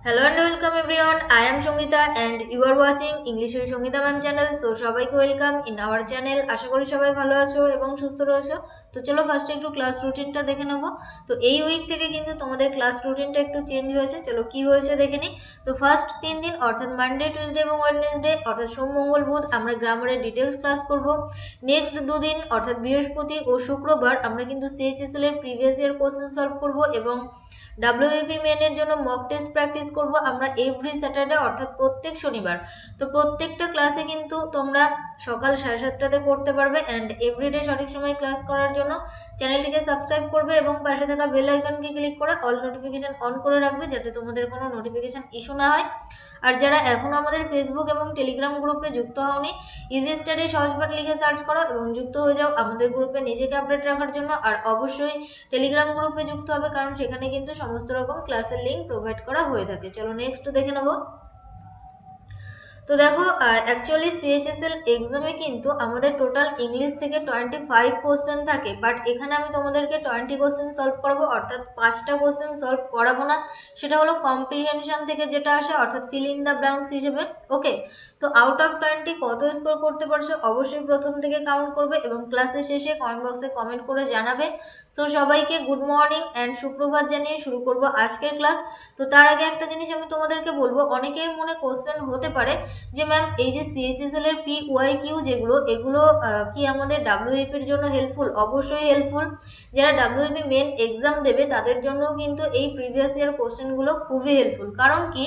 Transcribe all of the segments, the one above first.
Hello and welcome everyone. I am Songita and you are watching English with Songita ma'am channel. So সবাইকে welcome in our channel. আশা করি সবাই ভালো আছো এবং সুস্থ রয়েছো। তো চলো ফার্স্টে একটু ক্লাস রুটিনটা দেখে নেবো। তো এই উইক থেকে কিন্তু তোমাদের ক্লাস রুটিনটা একটু চেঞ্জ হয়েছে। চলো কি হয়েছে দেখে নিই। তো ফার্স্ট 3 দিন অর্থাৎ মানডে, টিউসডে এবং ওয়েডনেসডে অর্থাৎ সোম, মঙ্গল, বুধ আমরা গ্রামারের ডিটেলস ক্লাস করব। নেক্সট 2 দিন অর্থাৎ বৃহস্পতি ও শুক্রবার আমরা কিন্তু সিএইচএসএল এর প্রিভিয়াস ইয়ার কোশ্চেন সলভ করব এবং ডাব্লিউবিপি মেনের জন্য মক টেস্ট প্র্যাকটিস করব আমরা এভরি স্যাটারডে অর্থাৎ প্রত্যেক শনিবার। তো প্রত্যেকটা ক্লাসে কিন্তু তোমরা সকাল 7:30টাতে করতে পারবে অ্যান্ড এভরিডে সঠিক সময় ক্লাস করার জন্য চ্যানেলটিকে সাবস্ক্রাইব করবে এবং পাশে থাকা বেল আইকনকে ক্লিক করে অল নোটিফিকেশন অন করে রাখবে যাতে তোমাদের কোনো নোটিফিকেশন ইস্যু না হয়। আর যারা এখনও আমাদের ফেসবুক এবং টেলিগ্রাম গ্রুপে যুক্ত হওনি, ইজি স্টাডি সহজপাঠ লিখে সার্চ করো এবং যুক্ত হয়ে যাও আমাদের গ্রুপে নিজেকে আপডেট রাখার জন্য। আর অবশ্যই টেলিগ্রাম গ্রুপে যুক্ত হবে কারণ সেখানে কিন্তু সমস্ত রকম ক্লাসের লিঙ্ক প্রোভাইড করা হয়ে থাকে। চলো নেক্সট দেখে নেবো। তো দেখো অ্যাকচুয়ালি সিএইচএসএল এক্সামে কিন্তু আমাদের টোটাল ইংলিশ থেকে 25 কোশ্চেন থাকে, বাট এখানে আমি তোমাদেরকে 20 কোশ্চেন সলভ করাবো, অর্থাৎ 5টা কোশ্চেন সলভ করাবো না। সেটা হলো কম্প্রিহেনশন থেকে যেটা আসে অর্থাৎ ফিল ইন দ্য ব্ল্যাঙ্কস হিসেবে। ওকে, তো আউট অফ 20 কত স্কোর করতে পারছো অবশ্যই প্রথম থেকে কাউন্ট করবে এবং ক্লাসের শেষে কমেন্ট বক্সে কমেন্ট করে জানাবে। সো সবাইকে গুড মর্নিং অ্যান্ড সুপ্রভাত জানিয়ে শুরু করব আজকের ক্লাস। তো তার আগে একটা জিনিস আমি তোমাদেরকে বলবো, অনেকের মনে কোশ্চেন হতে পারে যে ম্যাম এই যে সিএইচএসএল এর PYQ যেগুলো এগুলো কি আমাদের ডাব্লিউইপি এর জন্য হেল্পফুল? অবশ্যই হেল্পফুল। যারা ডাব্লিউইপি মেন এক্সাম দেবে তাদের জন্য কিন্তু এই প্রিভিয়াস ইয়ার কোশ্চেনগুলো খুবই হেল্পফুল। কারণ কি,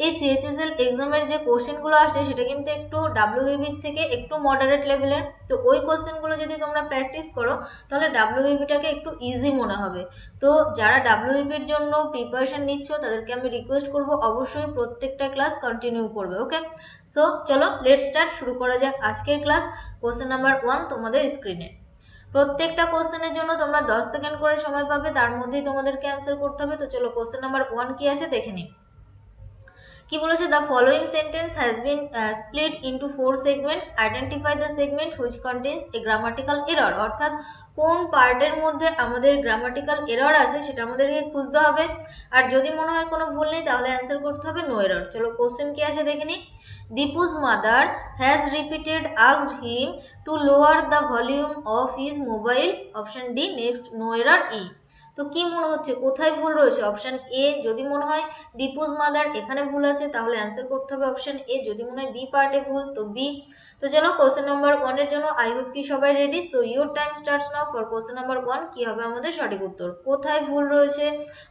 এই সিএইচএসএল এক্সামের যে কোশ্চেনগুলো আসে সেটা কিন্তু একটু ডাব্লিউবিপির থেকে একটু মডারেট লেভেলের। তো ওই কোশ্চেনগুলো যদি তোমরা প্র্যাকটিস করো তাহলে ডাব্লিউবিপিটাকে একটু ইজি মনে হবে। তো যারা ডাব্লিউবিপির জন্য প্রিপারেশন নিচ্ছ তাদেরকে আমি রিকোয়েস্ট করব অবশ্যই প্রত্যেকটা ক্লাস কন্টিনিউ করবে। ওকে, সো চলো লেট স্টার্ট, শুরু করা যাক আজকের ক্লাস। কোশ্চেন নাম্বার 1 তোমাদের স্ক্রিনে। প্রত্যেকটা কোশ্চেনের জন্য তোমরা 10 সেকেন্ড করে সময় পাবে, তার মধ্যেই তোমাদেরকে অ্যান্সার করতে হবে। তো চলো কোশ্চেন নাম্বার 1 কি আছে দেখে নিই। কি বলেছে, the following sentence has been split into 4 segments, identify the segment which contains a grammatical error. অর্থাৎ কোন পার্টের মধ্যে আমাদের গ্রামাটিক্যাল এরর আছে সেটা আমাদেরকে খুঁজতে হবে। আর যদি মনে হয় কোনো ভুল নেই তাহলে অ্যান্সার করতে হবে নো এরর। চলো কোশ্চেন কি আসে দেখে নিই। দীপু's mother has repeated asked him to lower the volume of his mobile. Option D next no error ই। তো কি মনে হচ্ছে কোথায় ভুল রয়েছে? Option A. যদি মনে হয় দীপু's mother এখানে ভুল আছে তাহলে অ্যান্সার করতে হবে অপশন এ। যদি মনে হয় বি পার্টে ভুল তো বি। তো চলো কোশ্চেন নাম্বার 1 এর জন্য আই হোপ কি সবাই ready. So your time starts now for question number 1। কি হবে আমাদের সঠিক উত্তর, কোথায় ভুল রয়েছে?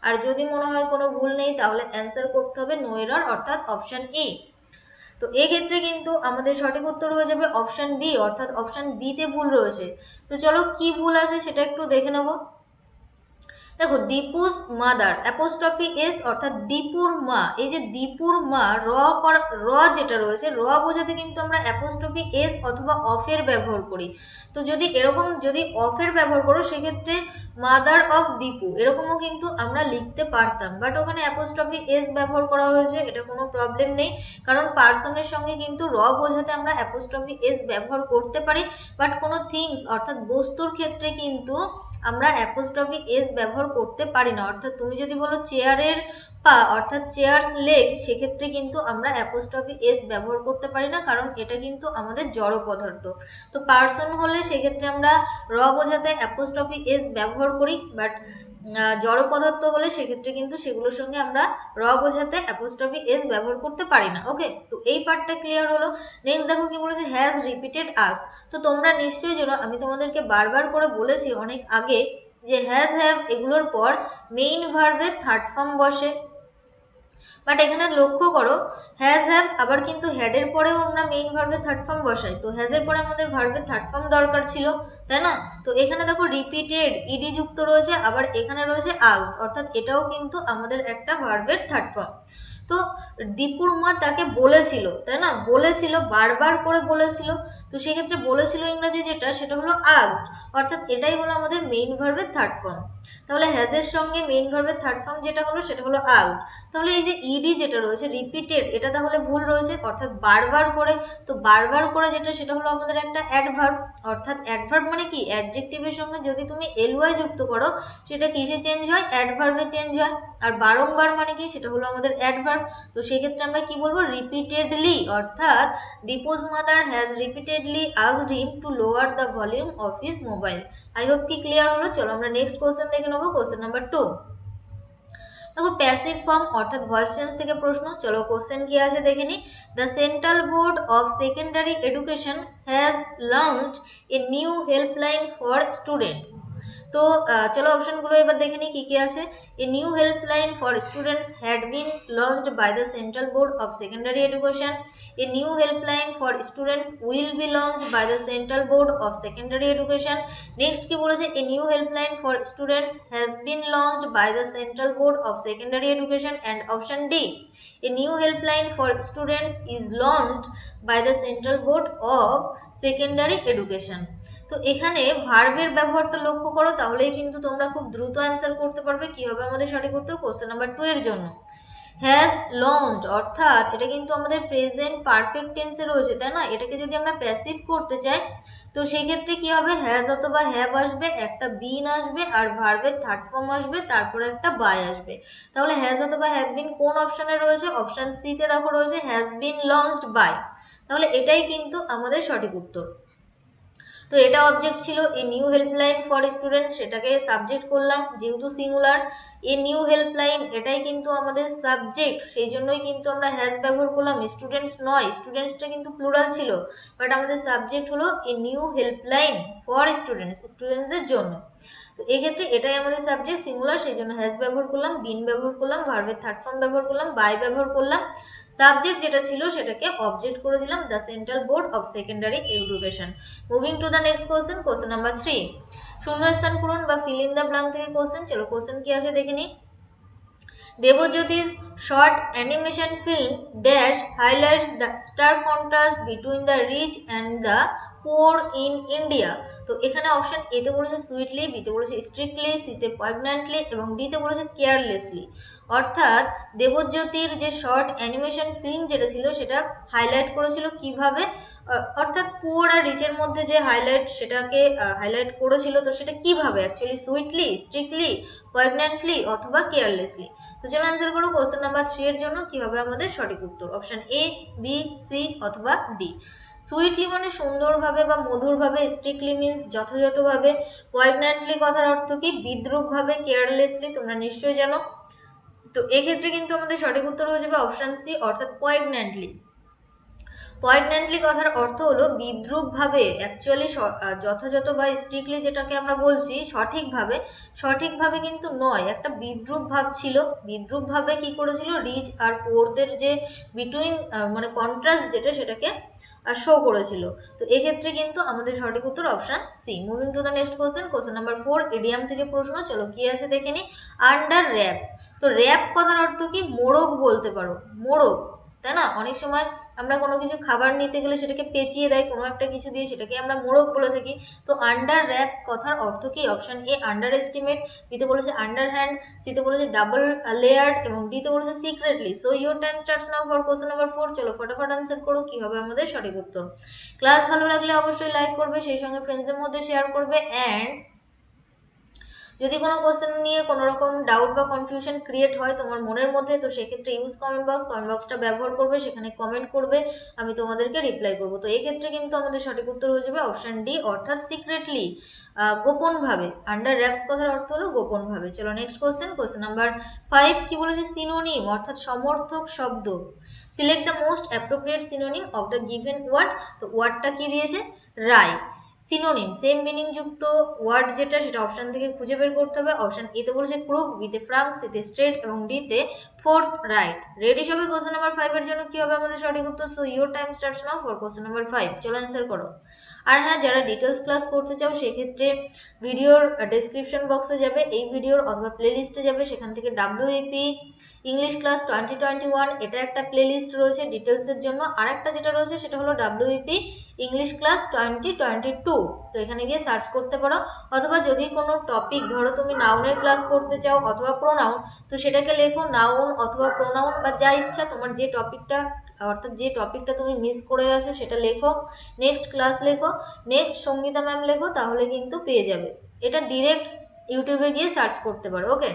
আর যদি মনে হয় কোনো ভুল নেই তাহলে অ্যান্সার করতে হবে নো এরর অর্থাৎ অপশন ই। তো এক্ষেত্রে কিন্তু আমাদের সঠিক উত্তর হয়ে যাবে অপশন বি, অর্থাৎ অপশন বিতে ভুল রয়েছে। তো চলো কি ভুল আছে সেটা একটু দেখে নেবো। দেখো দীপুস মাদার অ্যাপোস্ট্রফি এস অর্থাৎ দীপুর মা, এই যে দীপুর মা র যেটা রয়েছে র বোঝাতে কিন্তু আমরা অ্যাপোস্ট্রফি এস অথবা অফের ব্যবহার করি। তো যদি এরকম যদি অফের ব্যবহার করো সেক্ষেত্রে মাদার অফ দীপু এরকমও কিন্তু আমরা লিখতে পারতাম, বাট ওখানে অ্যাপোস্ট্রফি এস ব্যবহার করা হয়েছে, এটা কোনো প্রবলেম নেই। কারণ পার্সনের সঙ্গে কিন্তু র বোঝাতে আমরা অ্যাপোস্ট্রফি এস ব্যবহার করতে পারি, বাট কোনো থিংস অর্থাৎ বস্তুর ক্ষেত্রে কিন্তু আমরা অ্যাপোস্ট্রফি এস ব্যবহার করতে পারি না। অর্থাৎ তুমি যদি বলো চেয়ারের পা অর্থাৎ চেয়ারস লেগ, সেক্ষেত্রে কিন্তু আমরা অ্যাপোস্ট্রফি এস ব্যবহার করতে পারি না, কারণ এটা কিন্তু আমাদের জড় পদার্থ। তো পার্সন হলে সেক্ষেত্রে আমরা র বোঝাতে অ্যাপোস্ট্রফি এস ব্যবহার করি, বাট জড় পদার্থ হলে সেক্ষেত্রে কিন্তু সেগুলোর সঙ্গে আমরা র বোঝাতে অ্যাপোস্ট্রফি এস ব্যবহার করতে পারি না। ওকে, তো এই পার্টটা ক্লিয়ার হলো। নেক্সট দেখো কি বলেছে, হ্যাজ রিপিটেড আস্ক। তো তোমরা নিশ্চয়ই জানো, আমি তোমাদেরকে বারবার করে বলেছি অনেক আগে যে হ্যাজ হ্যাভ এগুলোর পর মেইন ভার্বের থার্ড ফর্ম বসে, বাট এখানে লক্ষ্য করো হ্যাজ হ্যাভ আবার কিন্তু হ্যাডের পরেও আমরা মেইন ভার্বের থার্ড ফর্ম বসাই। তো হ্যাজের পরে আমাদের ভার্বের থার্ড ফর্ম দরকার ছিল, তাই না? তো এখানে দেখো রিপিটেড ইডি যুক্ত রয়েছে, আবার এখানে রয়েছে আস্কড, অর্থাৎ এটাও কিন্তু আমাদের একটা ভার্বের থার্ড ফর্ম। তো দীপুর মা তাকে বলেছিল, তাই না? বলেছিল, বারবার করে বলেছিল। তো সেক্ষেত্রে বলেছিল ইংরেজি যেটা সেটা হলো আস্কড, অর্থাৎ এটাই হলো আমাদের মেইন ভার্বের থার্ড ফর্ম। তাহলে হ্যাজের সঙ্গে মেইন ভার্বের থার্ড ফর্ম যেটা হলো সেটা হলো আস্কড। তাহলে এই যে ইডি যেটা রয়েছে রিপিটেড, এটা তাহলে ভুল রয়েছে, অর্থাৎ বারবার করে। তো বারবার করে যেটা সেটা হলো আমাদের একটা অ্যাডভার্ব, অর্থাৎ অ্যাডভার্ব মানে কি অ্যাডজেক্টিভের সঙ্গে যদি তুমি এলওয়াই যুক্ত করো সেটা কিসে চেঞ্জ হয়? অ্যাডভার্বে চেঞ্জ হয়। আর বারংবার মানে কি, সেটা হলো আমাদের অ্যাডভার্ব। তো সেক্ষেত্রে আমরা কি বলবো, রিপিটেডলি, অর্থাৎ Deepu's mother has repeatedly asked him to lower the volume of his mobile. I hope কি ক্লিয়ার হলো। চলো আমরা নেক্সট কোশ্চেন দেখে নেবো, কোশ্চেন নাম্বার 2। দেখো প্যাসিভ ফর্ম অর্থাৎ ভয়েস চেঞ্জ থেকে প্রশ্ন। চলো কোশ্চেন কি আছে দেখে নি। The central board of secondary education has launched a new helpline for students. তো চলো অপশনগুলো এবার দেখে নিই কী কী আছে। A new helpline for students had been launched by the central board of secondary education. A new helpline for students will be launched by the central board of secondary education. Next কি বলেছে, a new helpline for students has been launched by the central board of secondary education. And option D, a new helpline for students is launched by the central board of secondary education। তো এখানে ভার্বের ব্যবহারটা লক্ষ্য করো, তাহলেই কিন্তু তোমরা খুব দ্রুত অ্যান্সার করতে পারবে। কি হবে আমাদের সঠিক উত্তর কোশ্চেন নাম্বার 2 এর জন্য। হ্যাজ লঞ্চড অর্থাৎ এটা কিন্তু আমাদের প্রেজেন্ট পারফেক্ট টেন্সে রয়েছে, তাই না? এটাকে যদি আমরা প্যাসিভ করতে চাই তো সেই ক্ষেত্রে কি হবে, হ্যাজ অথবা হ্যাভ আসবে, একটা বিন আসবে, আর ভার্বের থার্ড ফর্ম আসবে, তারপরে একটা বাই আসবে। তাহলে হ্যাজ অথবা হ্যাভ বিন কোন অপশনে রয়েছে, অপশন সি তে দেখো রয়েছে হ্যাজ বিন লঞ্চড বাই। তাহলে এটাই কিন্তু আমাদের সঠিক উত্তর। তো এটা অবজেক্ট ছিল, এ নিউ হেল্পলাইন ফর স্টুডেন্টস, সেটাকে সাবজেক্ট করলাম যেহেতু সিঙ্গুলার। এ নিউ হেল্পলাইন এটাই কিন্তু আমাদের সাবজেক্ট, সেই জন্যই কিন্তু আমরা হ্যাজ ব্যবহার করলাম। স্টুডেন্টস নয়, স্টুডেন্টসটা কিন্তু প্লুরাল ছিল, বাট আমাদের সাবজেক্ট হলো a new helpline for students, স্টুডেন্টসদের জন্য। তো এক্ষেত্রে এটাই আমাদের সাবজেক্ট সিঙ্গুলার, সেই জন্য হ্যাজ ব্যবহার করলাম, বিন ব্যবহার করলাম, ভার্বের থার্ড ফর্ম ব্যবহার করলাম, বাই ব্যবহার করলাম। সাবজেক্ট যেটা ছিল সেটাকে অবজেক্ট করে দিলাম, the central board of secondary education. Moving to the next question, question number 3। শূন্যস্থান পূরণ বা ফিল ইন দ্য ব্ল্যাঙ্ক থেকে কোশ্চেন। চলো কোশ্চেন কি আছে দেখে নিই। Devajyoti's short animation film Dash highlights the stark contrast between the rich and the poor in India। তো এখানে অপশন এ তে বলেছে সুইটলি, বি তে বলেছে স্ট্রিক্টলি, সি তে পয়েগন্যান্টলি এবং ডি তে বলেছে কেয়ারলেসলি। অর্থাৎ দেবজ্যোতির যে শর্ট অ্যানিমেশন ফিল্ম যেটা ছিল সেটা হাইলাইট করেছিল কিভাবে, অর্থাৎ পুয়ার আর রিচের মধ্যে যে হাইলাইট, সেটাকে হাইলাইট করেছিল। তো সেটা কিভাবে, অ্যাকচুয়ালি সুইটলি, স্ট্রিক্টলি, পয়েগন্যান্টলি অথবা কেয়ারলেসলি। তো চলো অ্যান্সার করো কোশ্চেন নাম্বার 3 এর জন্য কি হবে আমাদের সঠিক উত্তর, অপশন এ, বি, সি অথবা ডি। সুইটলি মানে সুন্দরভাবে বা মধুরভাবে, স্ট্রিক্টলি মিন্স যথাযথভাবে, পয়েগন্যান্টলি কথার অর্থ কি বিদ্রূপভাবে, কেয়ারলেসলি তোমরা নিশ্চয়ই জানো। তো এক্ষেত্রে কিন্তু আমাদের সঠিক উত্তর হয়ে যাবে অপশন সি, অর্থাৎ পয়েগন্যান্টলি। পয়েগন্যান্টলি কথার অর্থ হলো বিদ্রূপভাবে, অ্যাকচুয়ালি যথাযথ বা স্ট্রিক্টলি যেটাকে আমরা বলছি সঠিকভাবে, সঠিকভাবে কিন্তু নয়, একটা বিদ্রূপ ভাব ছিল। বিদ্রূপ ভাবে কি করেছিল, রিচ আর পোরদের যে বিটুইন মানে কন্ট্রাস্ট যেটা, সেটাকে শো করেছিল। তো এক্ষেত্রে কিন্তু আমাদের সঠিক উত্তর option C. Moving to the next question, question number 4, idiom থেকে প্রশ্ন। চলো কি আছে দেখে নি। আন্ডার র্যাপস, তো র্যাপ কথার অর্থ কি, মোড়ক বলতে পারো, মোড়ক, তাই না? অনেক সময় আমরা কোনো কিছু খাবার নিতে গেলে সেটাকে পেঁচিয়ে দেয় কোনো একটা কিছু দিয়ে, সেটাকে আমরা মোড়ক বলে থাকি। তো আন্ডার র্যাপস কথার অর্থ কি, অপশন এ আন্ডার এস্টিমেট, বিতে বলেছে আন্ডার হ্যান্ড, সিতে বলেছে ডাবল লেয়ার্ড এবং ডিতে বলেছে secretly. So your time starts now for question number 4। চলো ফটাফট আনসার করো, কি হবে আমাদের সঠিক উত্তর। ক্লাস ভালো লাগলে অবশ্যই লাইক করবে, সেই সঙ্গে ফ্রেন্ডসদের মধ্যে শেয়ার করবে। অ্যান্ড যদি কোনো কোশ্চেন নিয়ে কোনো রকম ডাউট বা কনফিউশন ক্রিয়েট হয় তোমার মনের মধ্যে, তো সেক্ষেত্রে ইউজ কমেন্ট বক্স, কমেন্ট বক্সটা ব্যবহার করবে, সেখানে কমেন্ট করবে, আমি তোমাদেরকে রিপ্লাই করবো। তো এক্ষেত্রে কিন্তু আমাদের সঠিক উত্তর হয়ে যাবে অপশন ডি, অর্থাৎ সিক্রেটলি, গোপনভাবে। আন্ডার র্যাপস কথার অর্থ হলো গোপনভাবে। চলো নেক্সট কোশ্চেন, কোশ্চেন নাম্বার 5 কি বলেছে, সিনোনিম অর্থাৎ সমর্থক শব্দ। Select the most appropriate synonym of the given word. তো ওয়ার্ডটা কি দিয়েছে, রাই। সিনোনিম সেম মিনিং যুক্ত ওয়ার্ড যেটা, সেটা অপশন থেকে খুঁজে বের করতে হবে। অপশন এ তে বলেছে ক্রুক, বিতে ফ্রাঙ্ক, সিতে স্ট্রেট এবং ডিতে ফোর্থ রাইট। রেডি সবে কোশ্চেন নাম্বার 5 এর জন্য কি হবে আমাদের সঠিক উত্তর। So your time starts now for question number 5। চলো অ্যান্সার করো। আর হ্যাঁ, যারা ডিটেলস ক্লাস করতে চাও সেক্ষেত্রে ভিডিওর ডেসক্রিপশন বক্সে যাবে, এই ভিডিওর অথবা প্লেলিস্টে যাবে, সেখান থেকে WEP ইংলিশ ক্লাস 2021 এটা একটা প্লেলিস্ট রয়েছে ডিটেলসের জন্য। আর একটা যেটা রয়েছে সেটা হলো WEP ইংলিশ ক্লাস 2022। তো এখানে গিয়ে সার্চ করতে পারো। অথবা যদি কোনো টপিক, ধরো তুমি নাউনের ক্লাস করতে চাও অথবা প্রোনাউন, তো সেটাকে লেখো নাউন অথবা প্রোনাউন বা যা ইচ্ছা তোমার, যে টপিকটা অর্থাৎ যে টপিকটা তুমি মিস করে গেছো সেটা লেখো, নেক্সট ক্লাস লেখো, নেক্সট সঙ্গীতা ম্যাম লেখো, তাহলে কিন্তু পেয়ে যাবে। এটা ডিরেক্ট ইউটিউবে গিয়ে সার্চ করতে পারো। ওকে,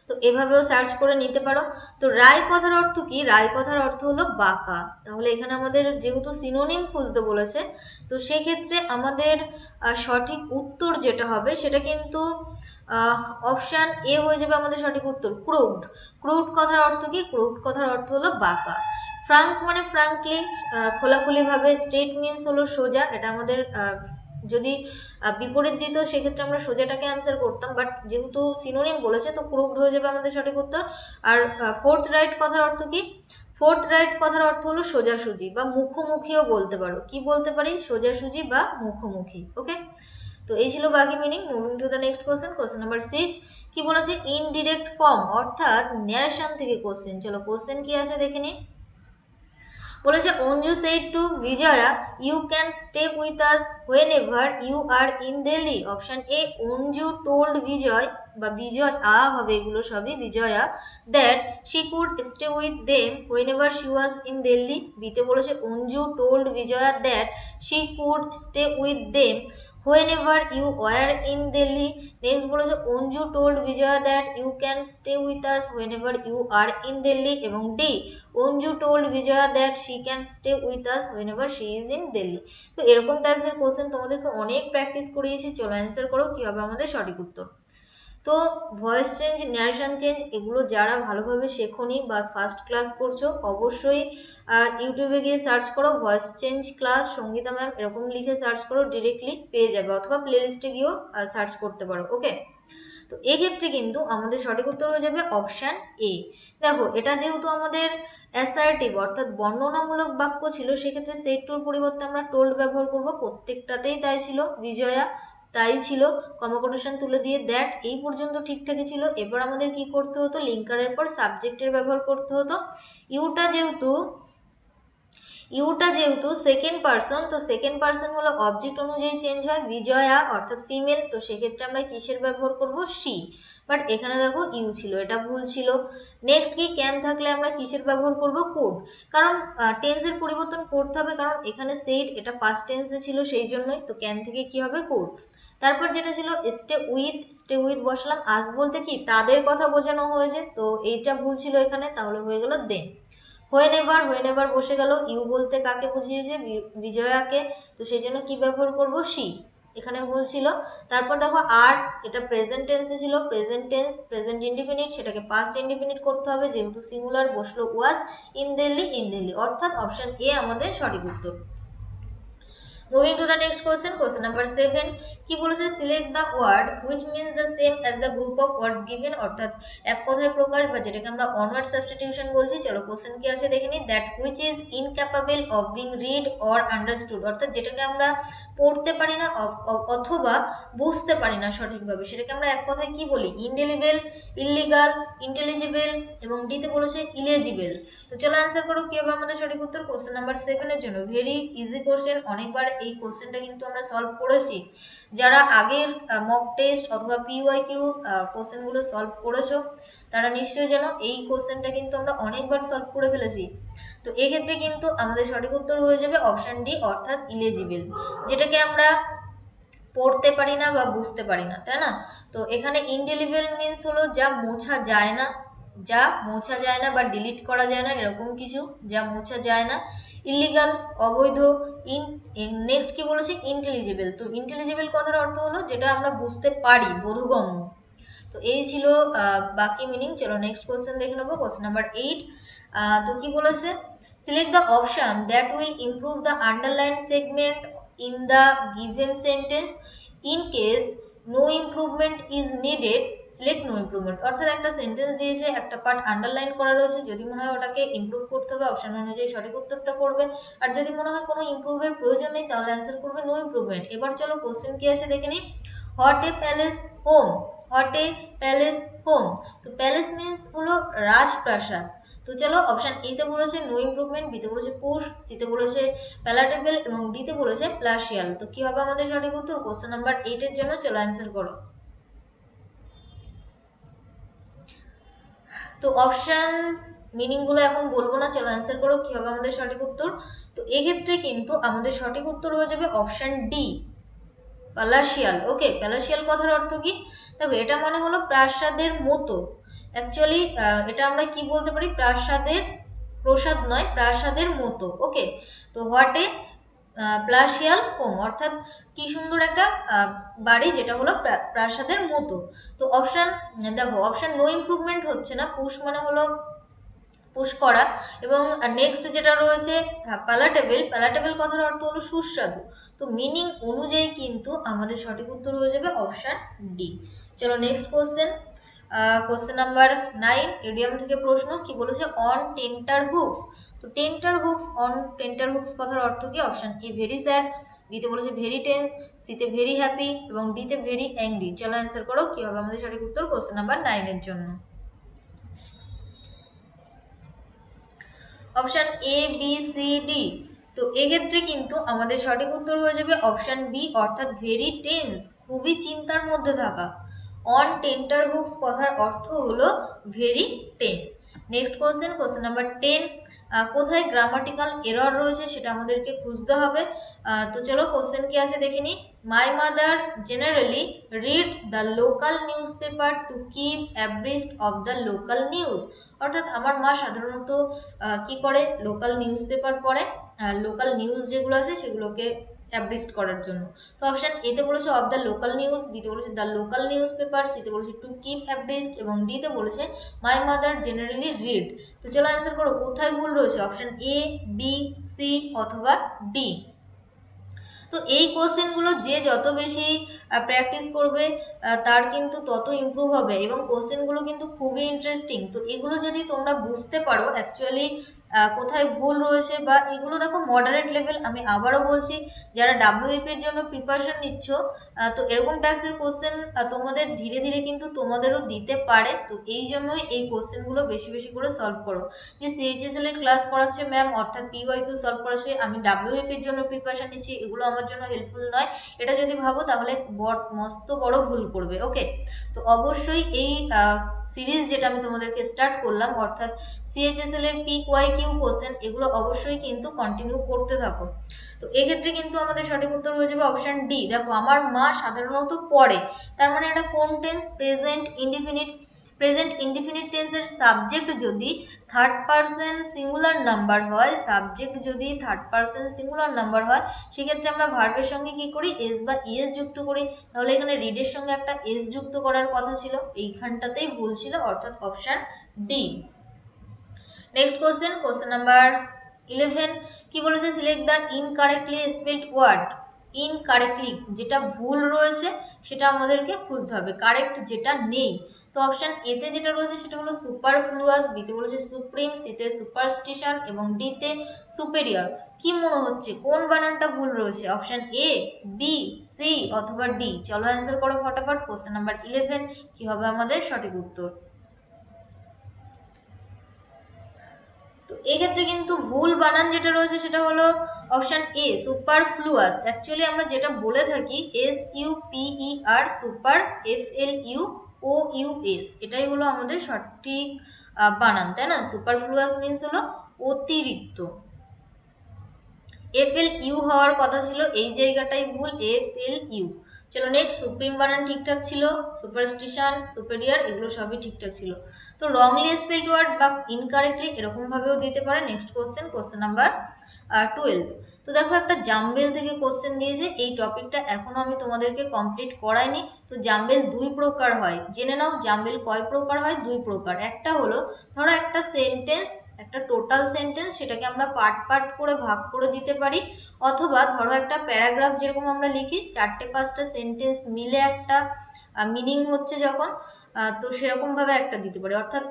তো এভাবেও সার্চ করে নিতে পারো। তো রায় কথার অর্থ কি? রায় কথার অর্থ হলো বাঁকা। তাহলে এখানে আমাদের যেহেতু সিনোনিম খুঁজতে বলেছে, তো সেক্ষেত্রে আমাদের সঠিক উত্তর যেটা হবে সেটা কিন্তু অপশান এ হয়ে যাবে আমাদের সঠিক উত্তর, ক্রুড। ক্রুড কথার অর্থ কি? ক্রুড কথার অর্থ হলো বাঁকা। ফ্রাঙ্ক মানে ফ্রাঙ্কলি, খোলাখুলিভাবে। স্ট্রেট মিন্স হলো সোজা। এটা আমাদের যদি বিপরীত দিত সেক্ষেত্রে আমরা সোজাটাকে অ্যান্সার করতাম, বাট যেহেতু সিনোনিম বলেছে তো ক্রুকড হয়ে যাবে আমাদের সঠিক উত্তর। আর ফোর্থ রাইট কথার অর্থ কি? ফোর্থ রাইট কথার অর্থ হলো সোজাসুজি বা মুখোমুখিও বলতে পারো। কি বলতে পারি? সোজাসুজি বা মুখোমুখি। ওকে, তো এই ছিল বাকি meaning. Moving to the next question, question number 6। কি বলেছে? ইনডিরেক্ট ফর্ম অর্থাৎ ন্যারেশন থেকে কোশ্চেন। চলো কোশ্চেন কি আছে দেখে নিই। বলেছে Anju said to Vijaya, you can stay with us whenever you are in Delhi. Option A, Anju told Vijay বা বিজয় হবে এগুলো সবই, Vijaya that she could stay with them whenever she was in Delhi. বিতে বলেছে Anju told Bijoya that she could stay with them whenever you were in Delhi. Next বলেছে Anju told Vijaya that you can stay with us whenever you are in Delhi. এবং D, Anju told Vijaya that she can stay with us whenever she is in Delhi. তো এরকম টাইপসের question তোমাদেরকে অনেক practice করিয়েছি। চলো answer করো কি হবে আমাদের সঠিক উত্তর। তো ভয়েস চেঞ্জ, ন্যারেশন চেঞ্জ এগুলো যারা ভালোভাবে শেখোনি বা ফার্স্ট ক্লাস করছো, অবশ্যই ইউটিউবে গিয়ে সার্চ করো voice change class Sangeeta ma'am, এরকম লিখে সার্চ করো, ডিরেক্টলি পেয়ে যাবে, অথবা প্লে লিস্টে গিয়েও সার্চ করতে পারো। ওকে, তো এক্ষেত্রে কিন্তু আমাদের সঠিক উত্তর হয়ে যাবে অপশান এ। দেখো এটা যেহেতু আমাদের অ্যাসার্টিভ অর্থাৎ বর্ণনামূলক বাক্য ছিল, সেক্ষেত্রে সেট টুর পরিবর্তে আমরা টোল্ড ব্যবহার করব। প্রত্যেকটাতেই তাই ছিল। বিজয়া তাই ছিল, কমা কোটেশন তুলে দিয়ে দ্যাট এই পর্যন্ত ঠিকঠাকই ছিল। এবার আমাদের কি করতে হতো? লিঙ্কারের পর সাবজেক্টের ব্যবহার করতে হতো। ইউটা যেহেতু সেকেন্ড পার্সন, তো সেকেন্ড পার্সন হলো অবজেক্ট অনুযায়ী চেঞ্জ হয়। বিজয়া অর্থাৎ ফিমেল, তো সেক্ষেত্রে আমরা কিসের ব্যবহার করব? শি। বাট এখানে দেখো ইউ ছিল, এটা ভুল ছিল। নেক্সট কি? ক্যান থাকলে আমরা কিসের ব্যবহার করব? কুড। কারণ টেন্সের পরিবর্তন করতে হবে, কারণ এখানে সেড এটা পাস্ট টেন্সে ছিল সেই জন্যই। তো ক্যান থেকে কি হবে? কুড। তারপর যেটা ছিল স্টে উইথ বসালাম। আজ বলতে কি তাদের কথা বোঝানো হয়েছে, তো এইটা ভুল ছিল এখানে, তাহলে হয়ে গেল দেন। হোয়েন এভার বসে গেল। ইউ বলতে কাকে বুঝিয়েছে? বিজয়াকে, তো সেই জন্য কি ব্যবহার করব? শি। এখানে ভুল ছিল। তারপর দেখো আর, এটা প্রেজেন্ট টেন্সে ছিল। প্রেজেন্ট টেন্স প্রেজেন্ট ইনডিফিনিট, সেটাকে পাস্ট ইনডিফিনিট করতে হবে। যেহেতু সিঙ্গুলার বসলো ওয়াজ, ইন দিল্লি, অর্থাৎ অপশন এ আমাদের সঠিক উত্তর। Moving to the next question, question number 7। কি বলেছে? Select the word which means the same as the group of words given, অর্থাৎ এক কথায় প্রকাশ বা যেটাকে আমরা অনওয়ার্ড সাবস্টিটিউশন বলছি। চলো কোশ্চেন কি আছে দেখে নিই। That which is incapable of being read or understood, অর্থাৎ যেটাকে আমরা পড়তে পারি না অথবা বুঝতে পারি না সঠিকভাবে, সেটাকে আমরা এক কথায় কি বলি? ইনডেলিবল, ইল্লিগাল, ইন্টেলিজিবল, এবং ডিতে বলেছে ইলেজিবল। তো চলো অ্যান্সার করো কি হবে আমাদের সঠিক উত্তর। কোশ্চেন নাম্বার 7 এর জন্য ভেরি ইজি কোশ্চেন, অনেকবার এই কোশ্চেনটা কিন্তু আমরা সলভ করেছি। যারা আগের মক টেস্ট অথবা পিওয়াইকিউ কোশ্চেনগুলো সলভ করেছো তারা নিশ্চয়ই জানো এই কোশ্চেনটা কিন্তু আমরা অনেকবার সলভ করে ফেলেছি। তো এক্ষেত্রে কিন্তু আমাদের সঠিক উত্তর হয়ে যাবে অপশান ডি, অর্থাৎ ইলেজিবল, যেটাকে আমরা পড়তে পারি না বা বুঝতে পারি না, তাই না? তো এখানে ইনডেলিবল মিন্স হলো যা মোছা যায় না, যা মোছা যায় না বা ডিলিট করা যায় না, এরকম কিছু যা মোছা যায় না। ইলিগাল, অবৈধ। নেক্সট কি বলেছে? ইন্টেলিজিবল। তো ইন্টেলিজিবল কথার অর্থ হলো যেটা আমরা বুঝতে পারি, বোধগম্য। তো এই ছিল বাকি মিনিং। চলো নেক্সট কোশ্চেন দেখে নেবো, কোশ্চেন নাম্বার 8। তো কি বলেছে? Select the option that will improve the underline segment in the given sentence in case no improvement is needed, select no improvement. অর্থাৎ একটা সেন্টেন্স দিয়েছে, একটা পার্ট আন্ডারলাইন করা রয়েছে, যদি মনে হয় ওটাকে ইমপ্রুভ করতে হবে অপশন অনুযায়ী সঠিক উত্তরটা করবে, আর যদি মনে হয় কোনো ইমপ্রুভের প্রয়োজন নেই তাহলে অ্যান্সার করবে নো ইমপ্রুভমেন্ট। এবার চলো কোশ্চেন কি আসে দেখে নিই। হট এ প্যালেস হোম, হট এ প্যালেস হোম। তো প্যালেস মিন্স হলো রাজপ্রাসাদ। তো চলো অপশন এতে বলেছে নো ইমপ্রুভমেন্ট, বিতে বলেছে পুশ, সিতে বলেছে প্যালাটেবল, এবং ডিতে বলেছে প্লাসিয়াল। তো কি হবে আমাদের সঠিক উত্তর কোশ্চেন নাম্বার 8 এর জন্য? চলো অ্যান্সার করো। তো অপশন মিনিংগুলো এখন বলবো না, চলো অ্যান্সার করো কি হবে আমাদের সঠিক উত্তর। তো এক্ষেত্রে কিন্তু আমাদের সঠিক উত্তর হয়ে যাবে অপশন ডি, প্যালাসিয়াল। ওকে, প্যালাসিয়াল কথার অর্থ কি? দেখো এটা মানে হলো প্রাসাদের মতো, অ্যাকচুয়ালি এটা আমরা কি বলতে পারি, প্রাসাদের, প্রসাদ নয়, প্রাসাদের মতো। ওকে, তো হোয়াট এ প্লাসিয়াল হোম, অর্থাৎ কি সুন্দর একটা বাড়ি যেটা হলো প্রাসাদের মতো। তো অপশন, দেখো অপশন নো ইমপ্রুভমেন্ট হচ্ছে না, পুশ মানে হলো পুশ করা, এবং নেক্সট যেটা রয়েছে প্যালাটেবল, প্যালাটেবল কথার অর্থ হলো সুস্বাদু। তো মিনিং অনুযায়ী কিন্তু আমাদের সঠিক উত্তর হয়ে যাবে অপশন ডি। চলো next question, question number 9, idiom থেকে প্রশ্ন কি বলেছে, অন টেন্টার হুকস। তো টেন্টার হুকস, অন টেন্টার হুকস কথার অর্থ কি? অপশন এ ভেরি স্যাড, বিতে বলেছে ভেরি টেন্স, সিতে ভেরি হ্যাপি এবং ডিতে ভেরি অ্যাংরি। চলো অ্যান্সার করো কি হবে আমাদের সঠিক উত্তর কোশ্চেন নাম্বার 9 এর জন্য। Option A B C D. তো এক্ষেত্রে কিন্তু আমাদের সঠিক উত্তর হয়ে যাবে অপশন বি, অর্থাৎ ভেরি টেন্স, খুবই চিন্তার মধ্যে থাকা। অন টেন্টার হুকস কথার অর্থ হলো very tense. Next question, question number 10, কোথায় গ্রামাটিক্যাল এরর রয়েছে সেটা আমাদেরকে খুঁজতে হবে। তো চলো কোশ্চেন কি আছে দেখে নিই। My mother generally read the local news paper to keep abreast of the local news. অর্থাৎ আমার মা সাধারণত কি করে, লোকাল নিউজ পেপার পড়ে, লোকাল নিউজ যেগুলো আছে সেগুলোকে অ্যাব্রিস্ট করার জন্য। তো অপশন এতে বলেছে অফ দ্য লোকাল নিউজ, বিতে বলেছে দ্য লোকাল নিউজ পেপার, সিতে বলেছে টু কিপ অ্যাব্রিস্ট এবং ডিতে বলেছে মাই মাদার জেনারেলি রিড। তো চলো অ্যান্সার করো কোথায় ভুল রয়েছে, অপশন এ, বি, সি অথবা ডি। তো এই কোশ্চেনগুলো যে যত বেশি প্র্যাকটিস করবে তার কিন্তু তত ইমপ্রুভ হবে, এবং কোশ্চেনগুলো কিন্তু খুবই ইন্টারেস্টিং। তো এগুলো যদি তোমরা বুঝতে পারো অ্যাকচুয়ালি কোথায় ভুল রয়েছে, বা এগুলো দেখো মডারেট লেভেল, আমি আবারও বলছি যারা ডাব্লিউএপির জন্য প্রিপারেশন নিচ্ছ, তো এরকম টাইপসের কোশ্চেন তোমাদের ধীরে ধীরে কিন্তু তোমাদেরও দিতে পারে। তো এই জন্যই এই কোশ্চেনগুলো বেশি বেশি করে সলভ করো। যে সিএইচএসএল এর ক্লাস করাচ্ছে ম্যাম, অর্থাৎ পিওয়াইকিউ সলভ করাচ্ছে, আমি ডাব্লিউএপির জন্য প্রিপারেশন নিচ্ছি, এগুলো আমার জন্য হেল্পফুল নয়, এটা যদি ভাবো তাহলে মস্ত বড় ভুল করবে। ওকে, তো অবশ্যই এই সিরিজ যেটা আমি তোমাদেরকে স্টার্ট করলাম, অর্থাৎ সিএইচএসএল এর পিওয়াইকিউ কোশ্চেন, এগুলো অবশ্যই কিন্তু কন্টিনিউ করতে থাকো। তো এক্ষেত্রে কিন্তু আমাদের সঠিক উত্তর হয়ে যাবে অপশন ডি। দেখো আমার মা সাধারণত পড়ে, তার মানে এটা কোন tense, present indefinite. Present indefinite টেন্সের সাবজেক্ট যদি থার্ড পারসন সিঙ্গুলার নাম্বার হয়, সাবজেক্ট যদি থার্ড পারসন সিঙ্গুলার নাম্বার হয়, সেক্ষেত্রে আমরা ভার্বের সঙ্গে কি করি, এস বা ইএস যুক্ত করি। তাহলে এখানে রিডের সঙ্গে একটা এস যুক্ত করার কথা ছিল, এইখানটাতেই ভুল ছিল, অর্থাৎ option D. Next question, question number 11, কি বলেছে, select the incorrectly spelled word. Incorrectly যেটা ভুল রয়েছে সেটা আমাদেরকে খুঁজতে হবে, কারেক্ট যেটা নেই। তো অপশন এতে যেটা রয়েছে সেটা হলো সুপারফ্লুয়াস, বিতে বলেছে সুপ্রিম, সিতে সুপারস্টিশন এবং ডিতে সুপেরিয়র। কি মনে হচ্ছে কোন বানানটা ভুল রয়েছে, অপশন এ, বি, সি অথবা ডি? চলো অ্যান্সার করো ফটাফট। কোশ্চেন নাম্বার 11 কি হবে আমাদের সঠিক উত্তর? তো এক্ষেত্রে কিন্তু ভুল বানান যেটা রয়েছে সেটা হলো অপশন এ, সুপারফ্লুয়াস। অ্যাকচুয়ালি আমরা যেটা বলে থাকি SUPER, সুপার, FLUOUS, এটাই হলো আমাদের সঠিক বানান, তাই না? সুপারফ্লুয়াস মিন্স হলো অতিরিক্ত। FLU হওয়ার কথা ছিল, এই জায়গাটাই ভুল, FLU। চলো নেক্সট, সুপ্রিম বানান ঠিকঠাক ছিল, সুপারস্টিশন, সুপেরিয়র এগুলো সবই ঠিকঠাক ছিল। তো রংলি স্পেলড ওয়ার্ড বা ইনকারেক্টলি এরকম ভাবেও দিতে পারে। Next question, question number 12। তো দেখো একটা জাম্বেল থেকে কোশ্চেন দিয়েছে, এই টপিকটা এখনো আমি তোমাদেরকে কমপ্লিট করাইনি। তো জাম্বেল দুই প্রকার হয়, জেনে নাও জাম্বেল কয় প্রকার হয়, দুই প্রকার। একটা হলো ধরো একটা সেন্টেন্স, একটা টোটাল সেন্টেন্স, সেটাকে আমরা পার্ট পার্ট করে ভাগ করে দিতে পারি, অথবা ধরো একটা প্যারাগ্রাফ যেরকম আমরা লিখি, চারটে পাঁচটা সেন্টেন্স মিলে একটা মিনিং হচ্ছে যখন, তো সেরকমভাবে একটা দিতে পারি। অর্থাৎ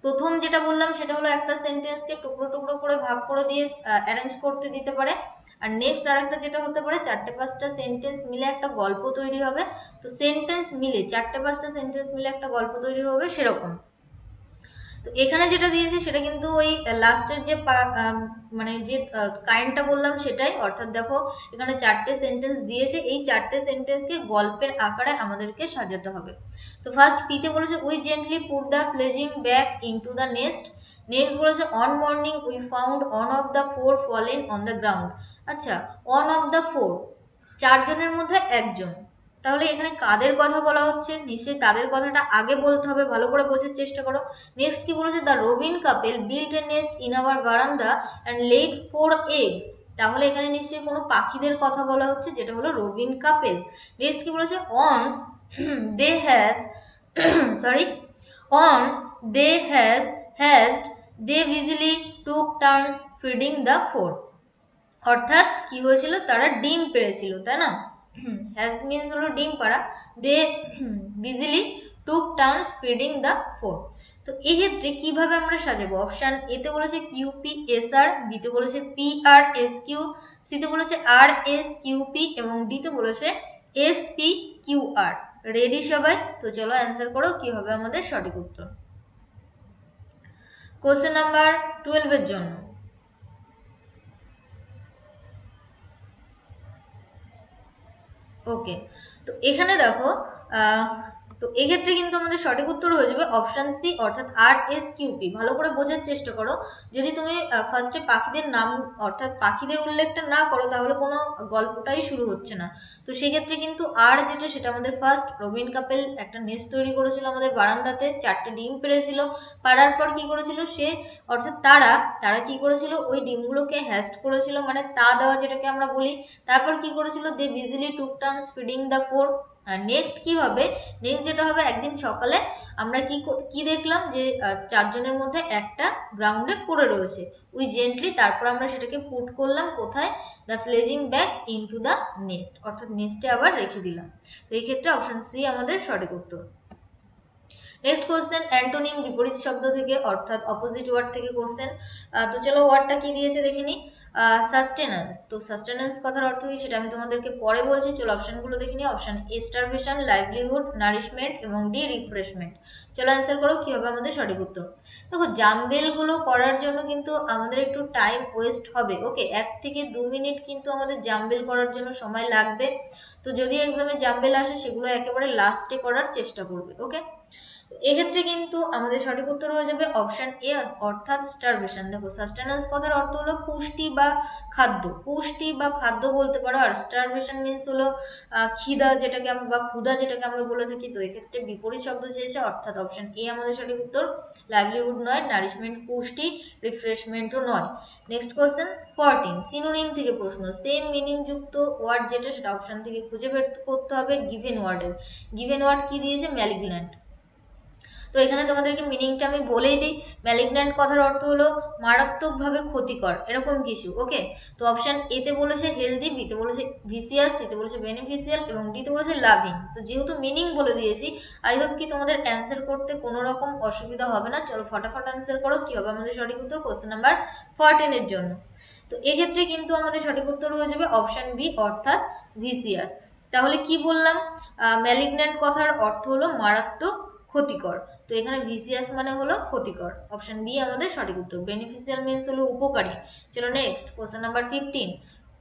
প্রথম যেটা বললাম সেটা হলো একটা সেন্টেন্সকে টুকরো টুকরো করে ভাগ করে দিয়ে অ্যারেঞ্জ করতে দিতে পারে। আর নেক্সট আরেকটা যেটা হতে পারে, চারটে পাঁচটা সেন্টেন্স মিলে একটা গল্প তৈরি হবে। তো সেন্টেন্স মিলে, চারটে পাঁচটা সেন্টেন্স মিলে একটা গল্প তৈরি হবে সেরকম। তো এখানে যেটা দিয়েছে সেটা কিন্তু ওই লাস্টের যে মানে যে কাইন্ডটা বললাম সেটাই। অর্থাৎ দেখো এখানে চারটে সেন্টেন্স দিয়েছে, এই চারটে সেন্টেন্সকে গল্পের আকারে আমাদেরকে সাজাতে হবে। তো ফার্স্ট পিতে বলেছে উই জেন্টলি পুট দ্য ফ্লেজিং back into the nest. Next বলেছে one morning we found one of the four fallen on the ground. আচ্ছা, অন অফ দ্য ফোর, চারজনের মধ্যে একজন, তাহলে এখানে কাদের কথা বলা হচ্ছে, নিশ্চয়ই তাদের কথাটা আগে বলতে হবে, ভালো করে বোঝার চেষ্টা করো। নেক্সট কি বলেছে, the Robin couple built A nest in our বারান্দা অ্যান্ড লেড 4 eggs। তাহলে এখানে নিশ্চয়ই কোনো পাখিদের কথা বলা হচ্ছে, যেটা হলো রবিন কাপেল। নেক্সট কি বলেছে, once they has sorry once they hatched they busily took turns feeding the four. অর্থাৎ কি হয়েছিল, তারা ডিম পেড়েছিল, তাই না? হ্যাজ মিনস হলো ডিম পাড়া। দে busily took turns feeding the four. তো এই ক্ষেত্রে কিভাবে আমরা সাজাবো, অপশান এতে বলেছে কিউপি এস আর, বিতে বলেছে পি আর এস কিউ, সিতে বলেছে আর এস কিউপি এবং ডিতে বলেছে S P Q R. Ready সবাই? তো চলো অ্যান্সার করো কি হবে আমাদের সঠিক উত্তর। কোশ্চেন নাম্বার 12 এর জন্য, ওকে, তো এখানে দেখো তো এক্ষেত্রে কিন্তু আমাদের সঠিক উত্তর হয়ে যাবে অপশান সি, অর্থাৎ আর এস কিউপি। ভালো করে বোঝার চেষ্টা করো, যদি তুমি ফার্স্টে পাখিদের নাম অর্থাৎ পাখিদের উল্লেখটা না করো তাহলে কোনো গল্পটাই শুরু হচ্ছে না। তো সেক্ষেত্রে কিন্তু আর যেটা, সেটা আমাদের ফার্স্ট রবিন কাপেল একটা নেস্ট তৈরি করেছিল আমাদের বারান্দাতে, 4টে ডিম পেড়েছিল। পাড়ার পর কি করেছিল সে, অর্থাৎ তারা তারা কি করেছিল, ওই ডিমগুলোকে হ্যাস্ট করেছিল, মানে তা দেওয়া যেটাকে আমরা বলি। তারপর কি করেছিল, they busily took turns feeding the four. আর নেক্সট কি হবে, নেক্সট যেটা হবে, একদিন সকালে আমরা কি দেখলাম যে 4 জনের মধ্যে একটা গ্রাউন্ডে পড়ে রয়েছে, উই জেন্টলি, তারপর আমরা সেটাকে পুট করলাম কোথায়, দ্য ফ্লেজিং ব্যাক ইনটু দ্য নেস্ট, অর্থাৎ নেস্টে আবার রেখে দিলাম। তো এই ক্ষেত্রে অপশন সি আমাদের সঠিক উত্তর। নেক্সট কোশ্চেন, অ্যান্টোনিম বিপরীত শব্দ থেকে অর্থাৎ অপোজিট ওয়ার্ড থেকে কোশ্চেন। তো চলো ওয়ার্ডটা কি দিয়েছে দেখে নিই। সাস্টেন্যান্স। তো সাস্টেন্যান্স কথার অর্থ কি সেটা আমি তোমাদেরকে পরে বলছি, চলো অপশানগুলো দেখে নিই। Option A starvation, livelihood, nourishment এবং ডি রিফ্রেশমেন্ট। চলো অ্যান্সার করো কি হবে আমাদের সঠিক উত্তর। দেখো জাম্বেলগুলো করার জন্য কিন্তু আমাদের একটু টাইম ওয়েস্ট হবে, ওকে, 1 থেকে 2 মিনিট কিন্তু আমাদের জাম্বেল করার জন্য সময় লাগবে। তো যদি এক্সামে জাম্বেল আসে সেগুলো একেবারে লাস্টে করার চেষ্টা করবে, ওকে। এক্ষেত্রে কিন্তু আমাদের সঠিক উত্তর হয়ে যাবে অপশন এ, অর্থাৎ স্টারভেশন। দেখো সাস্টেন্যান্স কথার অর্থ হলো পুষ্টি বা খাদ্য, পুষ্টি বা খাদ্য বলতে পারো, আর স্টারভেশন মিন্স হলো খিদা যেটাকে আমরা বা ক্ষুধা যেটাকে আমরা বলে থাকি। তো এক্ষেত্রে বিপরীত শব্দ চেয়েছে, অর্থাৎ অপশন এ আমাদের সঠিক উত্তর। লাইভলিহুড নয়, নারিশমেন্ট পুষ্টি, রিফ্রেশমেন্টও নয়। নেক্সট কোশ্চেন 14, সিনোনিম থেকে প্রশ্ন, সেম মিনিং যুক্ত ওয়ার্ড যেটা সেটা অপশন থেকে খুঁজে বের করতে হবে গিভেন ওয়ার্ডের। গিভেন ওয়ার্ড কি দিয়েছে, ম্যালিগন্যান্ট। তো এখানে তোমাদেরকে মিনিংটা আমি বলেই দিই। ম্যালিগন্যান্ট কথার অর্থ হলো মারাত্মকভাবে ক্ষতিকর, এরকম কিছু, ওকে। তো অপশান এতে বলেছে হেলদি, বিতে বলেছে ভিসিয়াস, সিতে বলেছে বেনিফিশিয়াল এবং ডিতে বলেছে লাভিং। তো যেহেতু মিনিং বলে দিয়েছি, আই হোপ কি তোমাদের অ্যান্সার করতে কোনো রকম অসুবিধা হবে না। চলো ফটাফট অ্যান্সার করো কি হবে আমাদের সঠিক উত্তর কোশ্চেন নাম্বার 14 এর জন্য। তো এক্ষেত্রে কিন্তু আমাদের সঠিক উত্তর হয়ে যাবে অপশান বি, অর্থাৎ ভিসিয়াস। তাহলে কি বললাম, ম্যালিগন্যান্ট কথার অর্থ হলো মারাত্মক ক্ষতিকর। তো এখানে ভিসিয়াস মানে হলো ক্ষতিকর, অপশন বি আমাদের সঠিক উত্তর। বেনিফিশিয়াল মিন্স হলো উপকারী। চলো নেক্সট কোশ্চেন নাম্বার 15,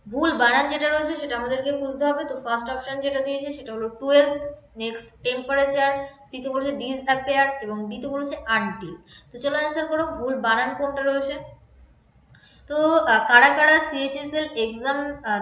ভুল বানান যেটা রয়েছে সেটা আমাদেরকে বুঝতে হবে। তো ফার্স্ট অপশন যেটা দিয়েছে সেটা হলো 12th, নেক্সট টেম্পারেচার, সিতে বলেছে ডিসঅ্যাপিয়ার এবং ডিতে বলেছে আনটিল। তো চলো অ্যান্সার করো ভুল বানান কোনটা রয়েছে। তো কারা কারা সিএইচএসএল এক্সাম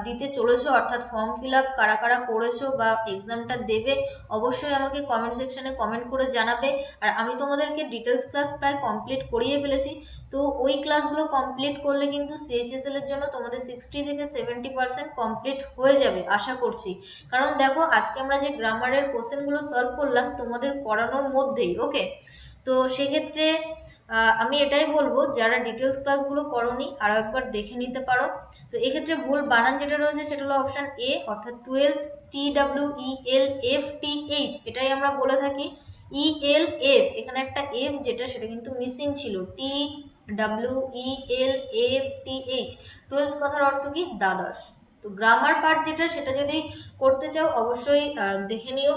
দিতে চলেছো, অর্থাৎ ফর্ম ফিল আপ কারা কারা করেছো বা এক্সামটা দেবে, অবশ্যই আমাকে কমেন্ট সেকশনে কমেন্ট করে জানাবে। আর আমি তোমাদেরকে ডিটেলস ক্লাস প্রায় কমপ্লিট করিয়ে ফেলেছি। তো ওই ক্লাসগুলো কমপ্লিট করলে কিন্তু সিএইচএসএল এর জন্য তোমাদের 60 থেকে 70% কমপ্লিট হয়ে যাবে আশা করছি। কারণ দেখো আজকে আমরা যে গ্রামারের কোশ্চেনগুলো সলভ করলাম তোমাদের পড়ানোর মধ্যেই, ওকে। তো সেক্ষেত্রে আমি এটাই বলবো, যারা ডিটেলস ক্লাসগুলো করোনি আরও একবার দেখে নিতে পারো। তো এক্ষেত্রে ভুল বানান যেটা রয়েছে সেটা হলো অপশান এ, অর্থাৎ 12 TWELFTH, এটাই আমরা বলে থাকি ELF। এখানে একটা এফ যেটা সেটা কিন্তু মিসিং ছিল, TWELFTH। 12th কথার অর্থ কি, দ্বাদশ। তো গ্রামার পার্ট যেটা সেটা যদি করতে চাও অবশ্যই দেখে নিও,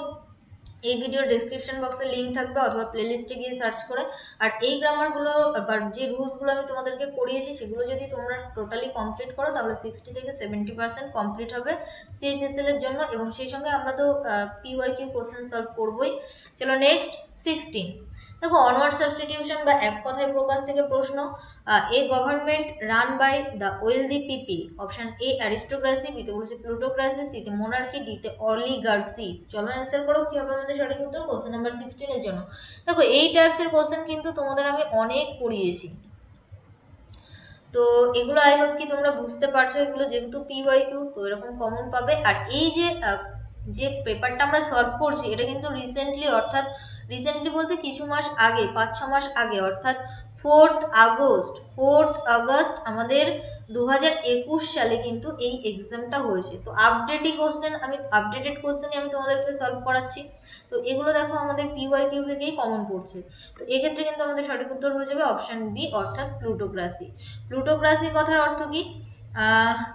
এই ভিডিওর ডেসক্রিপশন বক্সে লিঙ্ক থাকবে অথবা প্লেলিস্টে গিয়ে সার্চ করে। আর এই গ্রামারগুলো বা যে রুলসগুলো আমি তোমাদেরকে করিয়েছি সেগুলো যদি তোমরা টোটালি কমপ্লিট করো তাহলে 60 থেকে 70% কমপ্লিট হবে সিএইচএসএল এর জন্য, এবং সেই সঙ্গে আমরা তো পিওয়াইকিউ কোশ্চেন সলভ করবোই। চলো নেক্সট 16, দেখো অনওয়ার্ড সাবস্টিটিউশন বা এক কথায় প্রকাশ থেকে প্রশ্ন, a government run by the wealthy people. Option A aristocracy, বিতে বলেছে প্লুটোক্রাসি, সিতে মোনার্কি, ডিতে অলিগার্সি। চলো অ্যান্সার করো কি হবে আমাদের সঠিক উত্তর কোশ্চেন নাম্বার 16 এর জন্য। দেখো এই টাইপসের কোশ্চেন কিন্তু তোমাদের আমি অনেক পড়িয়েছি, তো এগুলো আই হোপ কি তোমরা বুঝতে পারছো, এগুলো যেহেতু PYQ তো এরকম কমন পাবে। আর এই যে যে পেপারটা আমরা সলভ করছি এটা কিন্তু রিসেন্টলি, অর্থাৎ রিসেন্টলি বলতে কিছু মাস আগে, 5-6 মাস আগে, অর্থাৎ 4th আগস্ট আমাদের 2021 সালে কিন্তু এই এক্সামটা হয়েছে। তো আপডেটেড কোশ্চেনই আমি তোমাদেরকে সলভ করাচ্ছি। তো এগুলো দেখো আমাদের PYQ থেকেই কমন পড়ছে। তো এক্ষেত্রে কিন্তু আমাদের সঠিক উত্তর হয়ে যাবে অপশন বি, অর্থাৎ প্লুটোক্রাসি। প্লুটোক্রাসির কথার অর্থ কি?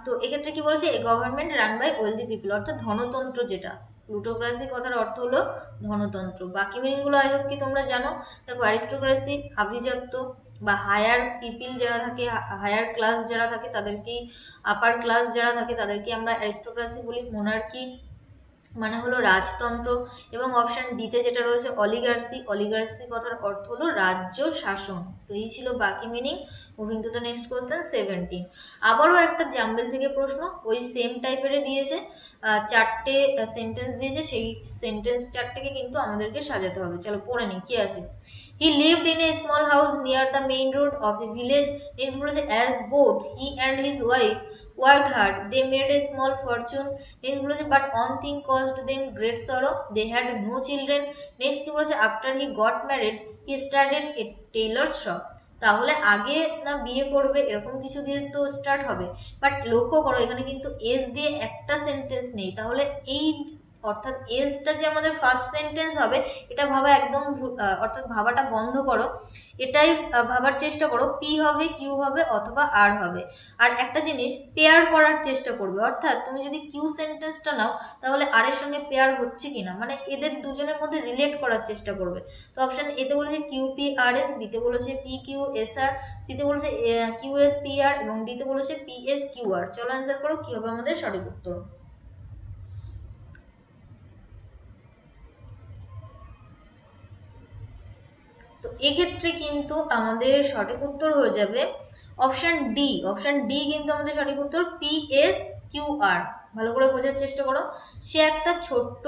তো এক্ষেত্রে কি বলেছে, a government run by wealthy people, অর্থাৎ ধনতন্ত্র যেটা। প্লুটোক্রাসি কথার অর্থ হলো ধনতন্ত্র। বাকি মিনিংগুলো আই হোপ কি তোমরা জানো। দেখো অ্যারিস্টোক্রাসি আভিজাত্য বা হায়ার পিপিল যারা থাকে, হায়ার ক্লাস যারা থাকে তাদেরকেই, আপার ক্লাস যারা থাকে তাদেরকে আমরা অ্যারিস্টোক্রাসি বলি। মোনার্কি মানে হলো রাজতন্ত্র। এবং অপশন ডিতে যেটা রয়েছে অলিগার্সি, অলিগার্সি কথার অর্থ হলো রাজ্য শাসন। তো এই ছিল বাকি meaning. Moving to the next question 17। আবারও একটা জাম্বেল থেকে প্রশ্ন, ওই সেম টাইপের দিয়েছে, চারটে সেন্টেন্স দিয়েছে, সেই সেন্টেন্স চারটেকে কিন্তু আমাদেরকে সাজাতে হবে। চলো পড়ে নিই কি আছে। He lived in a small house near the main road of a village. Next বলেছে as both he and his wife worked hard, they made a small fortune. Next বলেছে but one thing caused them great sorrow, they had no children. Next কি বলেছে after he got married, he started a tailor's shop. তাহলে আগে না বিয়ে করবে এরকম কিছু দিয়ে তো স্টার্ট হবে, বাট লক্ষ্য করো এখানে কিন্তু এস দিয়ে একটা সেন্টেন্স নেই। তাহলে এই অর্থাৎ এসটা যে আমাদের ফার্স্ট সেন্টেন্স হবে এটা ভাবা একদম অর্থাৎ ভাবাটা বন্ধ করো, এটাই ভাবার চেষ্টা করো পি হবে, কিউ হবে অথবা আর হবে। আর একটা জিনিস পেয়ার করার চেষ্টা করবে, অর্থাৎ তুমি যদি কিউ সেন্টেন্সটা নাও তাহলে আর এর সঙ্গে পেয়ার হচ্ছে কিনা, মানে এদের দুজনের মধ্যে রিলেট করার চেষ্টা করবে। তো অপশন এতে বলেছে কিউ পি আর এস, বিতে বলেছে পি কিউ এস আর, সিতে বলেছে কিউ এস পি আর এবং ডিতে বলেছে পি এস কিউ আর। চলো অ্যান্সার করো কি হবে আমাদের সঠিক উত্তর। তো এক্ষেত্রে কিন্তু আমাদের সঠিক উত্তর হয়ে যাবে অপশন ডি। অপশন ডি কিন্তু আমাদের সঠিক উত্তর PSQR। ভালো করে বোঝার চেষ্টা করো। সে একটা ছোট্ট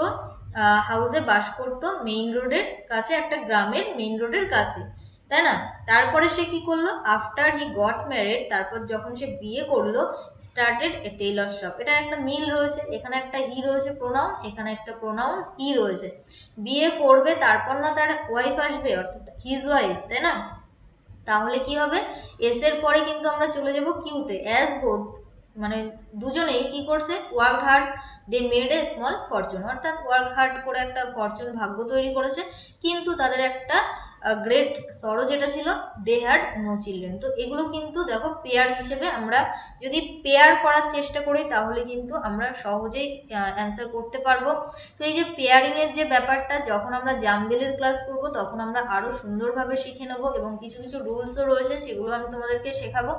হাউসে বাস করতো মেইন রোডের কাছে, একটা গ্রামের মেইন রোডের কাছে, তাই না? তারপরে সে কি করলো, আফটার হি গট ম্যারিড, তারপর যখন সে বিয়ে করলো, স্টার্টেড এ টেইলর শপ। এটা একটা মিল রয়েছে, এখানে একটা হি রয়েছে প্রোনাউন, এখানে একটা প্রোনাউন ই রয়েছে। বিয়ে করবে তারপর না তার ওয়াইফ আসবে, অর্থাৎ হিজ ওয়াইফ, তাই না? তাহলে কি হবে, এস এর পরে কিন্তু আমরা চলে যাব কিউতে, অ্যাজ বোথ মানে দুজনেই কি করছে, work hard, they made a small fortune, অর্থাৎ ওয়ার্ক হার্ড করে একটা ফরচুন ভাগ্য তৈরি করেছে, কিন্তু তাদের একটা গ্রেট সরো যেটা ছিল, দে হ্যাড নো চিলড্রেন। তো এগুলো কিন্তু দেখো পেয়ার হিসেবে আমরা যদি পেয়ার করার চেষ্টা করি তাহলে কিন্তু আমরা সহজেই অ্যান্সার করতে পারবো। তো এই যে পেয়ারিং এর যে ব্যাপারটা, যখন আমরা জাম্বেলের ক্লাস করব তখন আমরা আরো সুন্দরভাবে শিখে নেব, এবং কিছু কিছু রুলসও রয়েছে সেগুলো আমি তোমাদেরকে শেখাবো।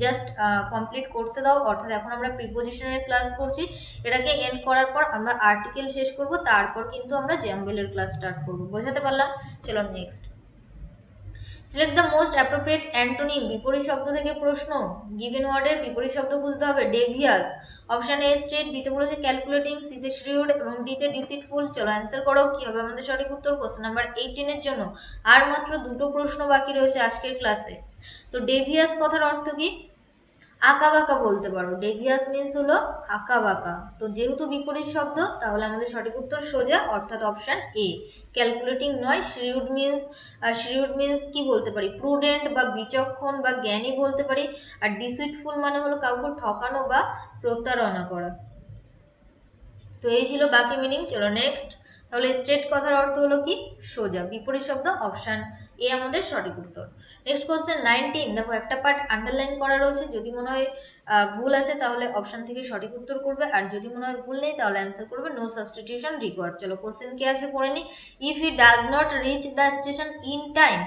জাস্ট কমপ্লিট করতে দাও। অর্থাৎ এখন আমরা প্রিপোজিশনের ক্লাস করছি, এটাকে এন্ড করার পর আমরা আর্টিকেল শেষ করব, তারপর কিন্তু আমরা জাম্বেলের ক্লাস স্টার্ট করব। বোঝাতে পারলাম? চলো next. Select the most appropriate antonym. বিপরীত শব্দ থেকে প্রশ্ন, গিভেন ওয়ার্ডের বিপরীত শব্দ খুঁজতে হবে। ডেভিয়াস, অপশন এ স্ট্রেট, বিতে বলেছে ক্যালকুলেটিং, সিতে শ্রিউড এবং ডিতে ডিসিটফুল। চলো অ্যান্সার করো কি হবে আমাদের সঠিক উত্তর কোশ্চেন নাম্বার 18 এর জন্য। আর মাত্র দুটো প্রশ্ন বাকি রয়েছে আজকের ক্লাসে। তো ডেভিয়াস কথার অর্থ কি? আঁকা বাঁকা বলতে পারো। ডেভিয়াস মিন্স হলো আঁকা বাঁকা। তো যেহেতু বিপরীত শব্দ তাহলে আমাদের সঠিক উত্তর সোজা, অর্থাৎ অপশন এ। ক্যালকুলেটিং নয়। শ্রিউড মিন্স কি বলতে পারি, প্রুডেন্ট বা বিচক্ষণ বা জ্ঞানী বলতে পারি। আর ডিসুইটফুল মানে হলো কাউকে ঠকানো বা প্রতারণা করা। তো এই ছিল বাকি মিনিং। চলো নেক্সট। তাহলে স্ট্রেট কথার অর্থ হলো কি, সোজা। বিপরীত শব্দ অপশন এ আমাদের সঠিক উত্তর। Next question 19। দেখো একটা পার্ট আন্ডারলাইন করা রয়েছে, যদি মনে হয় ভুল আছে তাহলে অপশন থেকে সঠিক উত্তর করবে, আর যদি মনে হয় ভুল নেই তাহলে অ্যান্সার করবে নো সাবস্টিটিউশন রিকোয়ার্ড। চলো কোশ্চেন কি আছে পড়ে নি। If he does not reach the station in time,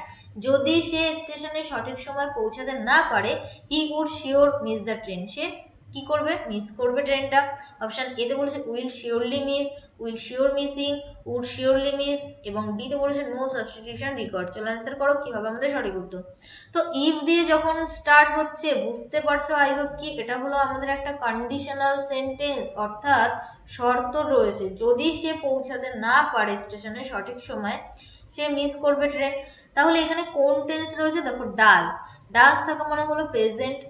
যদি সে স্টেশনে সঠিক সময় পৌঁছাতে না পারে, he would sure miss the train, সে কি করবে, মিস করবে ট্রেনটা। অপশান এতে বলেছে will surely miss, will sure missing, would surely miss, এবং ডিতে বলেছে নো সাবস্টিটিউশন রিকর্ড। চলো অ্যান্সার করো কি হবে আমাদের সঠিক উত্তর। তো ইফ দিয়ে যখন স্টার্ট হচ্ছে বুঝতে পারছো আই হোপ কি, এটা হলো আমাদের একটা কন্ডিশনাল সেন্টেন্স, অর্থাৎ শর্ত রয়েছে, যদি সে পৌঁছাতে না পারে স্টেশনে সঠিক সময় সে মিস করবে ট্রেন। তাহলে এখানে কোন টেন্স রয়েছে দেখো, ডাজ। ডাজ থাকা মানে হলো প্রেজেন্ট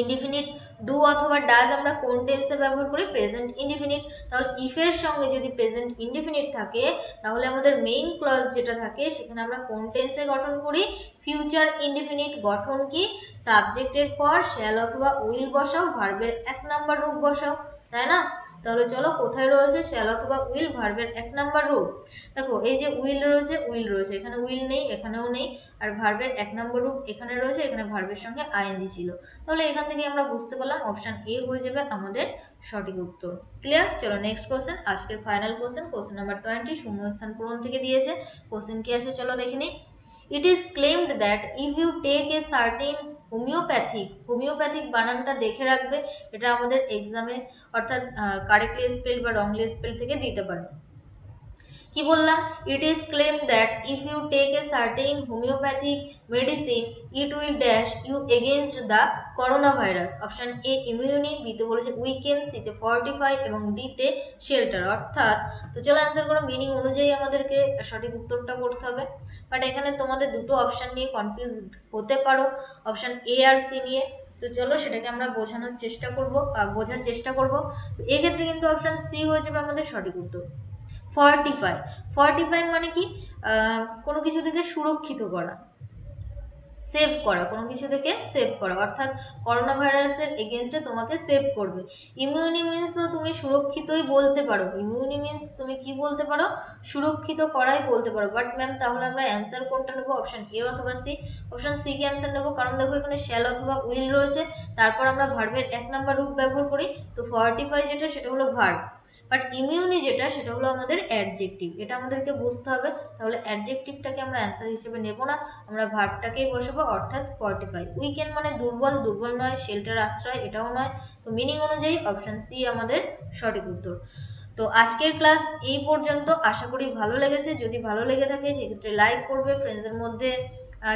ইনডিফিনিট। ডু অথবা ডাজ আমরা কোন টেন্সে ব্যবহার করি, প্রেজেন্ট ইনডিফিনিট। তাহলে ইফের সঙ্গে যদি প্রেজেন্ট ইনডিফিনিট থাকে তাহলে আমাদের মেইন ক্লজ যেটা থাকে সেখানে আমরা কোন টেন্সে গঠন করি, ফিউচার ইনডিফিনিট। গঠন কি, সাবজেক্টের পর শ্যাল অথবা উইল বসাও, ভার্বের 1 নাম্বার রূপ বসাও, তাই না? তাহলে চলো কোথায় রয়েছে শ্যাল অথবা উইল, ভার্বের 1 নাম্বার রূপ। দেখো এই যে উইল রয়েছে, উইল রয়েছে, এখানে উইল নেই, এখানেও নেই। আর ভার্বের 1 নম্বর রূপ এখানে রয়েছে, এখানে ভার্বের সঙ্গে আইএনজি ছিল। তাহলে এখান থেকে আমরা বুঝতে পারলাম অপশান এ হয়ে যাবে আমাদের সঠিক উত্তর। ক্লিয়ার? চলো নেক্সট কোশ্চেন, আজকের ফাইনাল কোশ্চেন, কোশ্চেন নাম্বার 20, শূন্যস্থান পূরণ থেকে দিয়েছে। কোশ্চেন কি আছে চলো দেখে নিই। It is claimed that if you take a certain homeopathic, homeopathic বানানটা দেখে রাখবে, এটা আমাদের এক্সামে অর্থাৎ কারেক্টলি স্পেল বা রংলি স্পেল থেকে দিতে পারে। কি বললাম, it is claim that if you take a certain homeopathic medicine it will dash you against the corona virus. Option A immune, বিতে বলেছে উইকেন, সিতে ফর্টিফাই এবং ডিতে শেল্টার। অর্থাৎ তো চলো অ্যান্সার করো, মিনিং অনুযায়ী আমাদেরকে সঠিক উত্তরটা করতে হবে। বাট এখানে তোমাদের দুটো অপশান নিয়ে কনফিউজ হতে পারো, অপশান এ আর সি নিয়ে। তো চলো সেটাকে আমরা বোঝানোর চেষ্টা করব, বোঝার চেষ্টা করব। এক্ষেত্রে কিন্তু অপশান সি হয়ে যাবে আমাদের সঠিক উত্তর। ফর্টিফাই, ফর্টিফাই মানে কি, কোনো কিছু থেকে সুরক্ষিত করা, সেভ করা, কোনো কিছু থেকে সেভ করা, অর্থাৎ করোনা ভাইরাসের এগেনস্টে তোমাকে সেভ করবে। ইমিউনি মিন্স তুমি সুরক্ষিতই বলতে পারো, ইমিউনি মিন্স তুমি কি বলতে পারো, সুরক্ষিত করাই বলতে পারো। বাট ম্যাম তাহলে আমরা অ্যান্সার কোনটা নেবো, অপশান এ অথবা C? Option C K answer নেবো, কারণ দেখো এখানে শ্যাল অথবা উইল রয়েছে, তারপর আমরা ভার্বের 1 নাম্বার রূপ ব্যবহার করি। তো ফর্টিফাই যেটা সেটা হলো ভার্ব, বাট ইমিউনি যেটা সেটা হলো আমাদের অ্যাডজেক্টিভ, এটা আমাদেরকে বুঝতে হবে। তাহলে অ্যাডজেক্টিভটাকে আমরা অ্যান্সার হিসেবে নেব না, আমরা ভার্বটাকেই বসাবো, অর্থাৎ ফর্টিফাই। উইকেন্ড মানে দুর্বল, দুর্বল নয়, শেল্টার আশ্রয় এটাও নয়। তো মিনিং অনুযায়ী অপশান সি আমাদের সঠিক উত্তর। তো আজকের ক্লাস এই পর্যন্ত, আশা করি ভালো লেগেছে। যদি ভালো লেগে থাকে সেক্ষেত্রে লাইক করবে, ফ্রেন্ডসের মধ্যে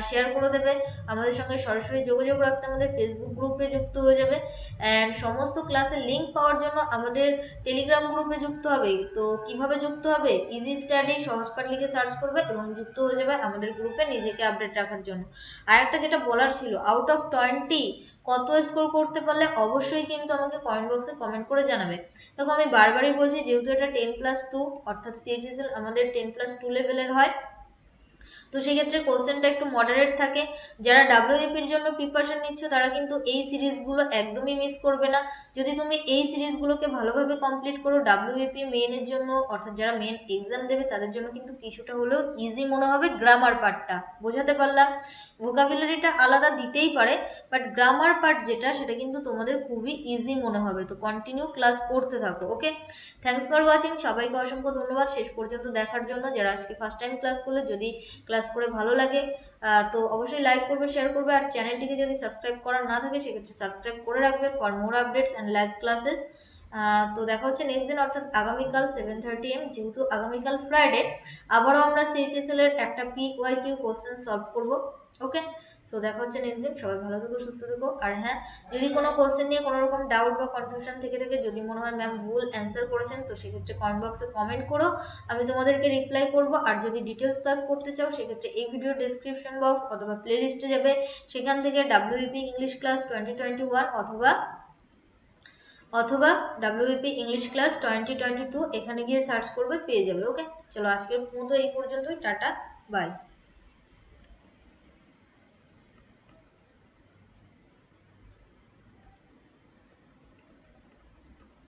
শেয়ার করে দেবে। আমাদের সঙ্গে সরাসরি যোগাযোগ রাখতে আমাদের ফেসবুক গ্রুপে যুক্ত হয়ে যাবে। অ্যান্ড সমস্ত ক্লাসের লিঙ্ক পাওয়ার জন্য আমাদের টেলিগ্রাম গ্রুপে যুক্ত হবে। তো কিভাবে যুক্ত হবে, ইজি স্টাডি সহজপাঠ লিখে সার্চ করবে এবং যুক্ত হয়ে যাবে আমাদের গ্রুপে নিজেকে আপডেট রাখার জন্য। আর একটা যেটা বলার ছিল, আউট অফ 20 কত স্কোর করতে পারলে অবশ্যই কিন্তু আমাকে কমেন্ট বক্সে কমেন্ট করে জানাবে। দেখো আমি বারবারই বলছি, যেহেতু এটা 10+2 অর্থাৎ সিএইচএসএল আমাদের 10+2 লেভেলের হয়, তো সেক্ষেত্রে কোশ্চেনটা একটু মডারেট থাকে। যারা ডাব্লিউবিপির জন্য প্রিপারেশন নিচ্ছ তারা কিন্তু এই সিরিজগুলো একদমই মিস করবে না। যদি তুমি এই সিরিজগুলোকে ভালোভাবে কমপ্লিট করো, ডাব্লিউবিপি মেনের জন্য অর্থাৎ যারা মেন এক্সাম দেবে তাদের জন্য কিন্তু কিছুটা হলেও ইজি মনে হবে গ্রামার পার্টটা। বোঝাতে পারলাম? ভোকাবুলারিটা আলাদা দিতেই পারে, বাট গ্রামার পার্ট যেটা সেটা কিন্তু তোমাদের খুবই ইজি মনে হবে। তো কন্টিনিউ ক্লাস করতে থাকো, ওকে? থ্যাংকস ফর ওয়াচিং, সবাইকে অসংখ্য ধন্যবাদ শেষ পর্যন্ত দেখার জন্য। যারা আজকে ফার্স্ট টাইম ক্লাস করলে, যদি ক্লাস করে ভালো লাগে তো অবশ্যই লাইক করবে, শেয়ার করবে। আর চ্যানেলটিকে যদি সাবস্ক্রাইব করা না থাকে সেক্ষেত্রে সাবস্ক্রাইব করে রাখবে for more updates and live classes. তো দেখা হচ্ছে নেক্সট দিন অর্থাৎ আগামীকাল 7:30 AM। যেহেতু আগামীকাল ফ্রাইডে, আবারও আমরা সিএইচএসএল এর একটা PYQ কোশ্চেন সলভ করব, ওকে? সো দেখা হচ্ছে নেক্সট দিন। সবাই ভালো থেকো, সুস্থ থেকো। আর হ্যাঁ, যদি কোনো কোশ্চেন নিয়ে কোনো রকম ডাউট বা কনফিউশন থেকে থাকে, যদি মনে হয় ম্যাম ভুল অ্যান্সার করেছেন, তো সেক্ষেত্রে কমেন্ট বক্সে কমেন্ট করো, আমি তোমাদেরকে রিপ্লাই করব। আর যদি ডিটেলস ক্লাস করতে চাও সেক্ষেত্রে এই ভিডিও ডেসক্রিপশন বক্স অথবা প্লে লিস্টে যাবে, সেখান থেকে ডাব্লিউবিপি ইংলিশ ক্লাস 2021 অথবা ডাব্লিউবিপি ইংলিশ ক্লাস 2022 এখানে গিয়ে সার্চ করবে, পেয়ে যাবে, ওকে? চলো আজকের মতো এই পর্যন্তই, টাটা, বাই।